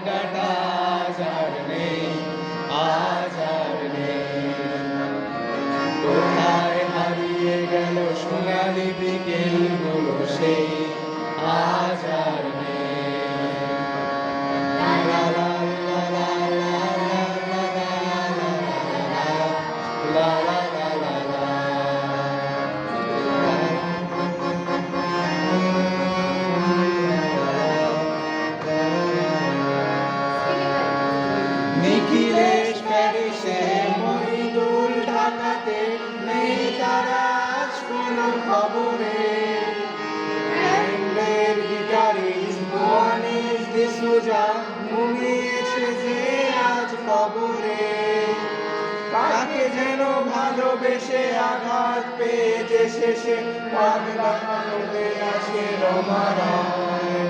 আড্ডাটা আজ আর নেই, আজ আর নেই। কোথায় হারিয়ে গেল সোনালি বিকেলগুলো সেই, আজ আর নেই। লা লা লা লা লা লা লা লা লা লা লা। নিখিলেশ প্যারিসে, মইদুল ঢাকাতে, নেই তারা আজ কোনো খবরে। ব্যান্ডের গিটারিস্ট গোয়ানিস ডিসুজা ঘুমিয়েছে যে আজ কবরে। কাকে যেন ভালোবেসে আঘাত পেয়েছে শেষে, পাগলা করতে আছে রমারায়।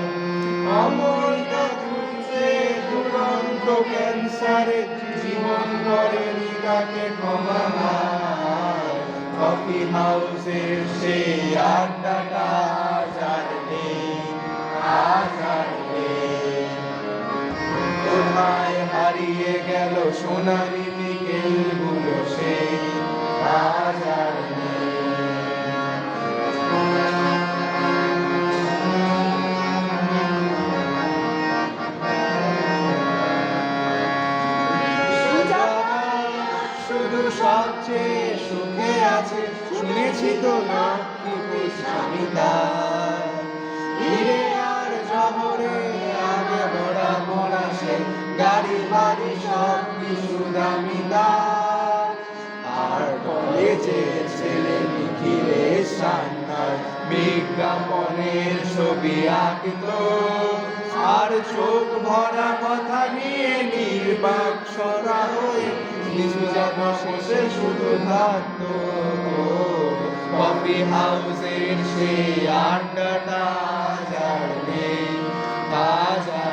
অমলটা খুঁজছে দুরন্ত ক্যান্সারে, জীবন করেনি তাকে ক্ষমা। কফি হাউসের সেই আড্ডাটা আজ আর নেই, আজ আর নেই। কোথায় হারিয়ে গেল সোনালি বিকেলগুলো সেই, আজ আর নেই। শুধু সবচেয়ে সুখে আছে, শুনেছি তো লক্ষ্মীপুর স্বামী তার। হিরে আর জহরে আগে বড়া বড়া সে, গাড়ি বাড়ি সব কিছু দামি তার। আর কলেজের ছেলে নিখিলেশ সান্যাল বিজ্ঞাপনের ছবি আঁকতো, আর চোখ ভরা কথা নিয়ে নির্বাক সরা হয়ে ডিসুজা বসে শুধু থাকতো। কফি হাউসের সেই আড্ডাটা আজ আর নেই, আজ আর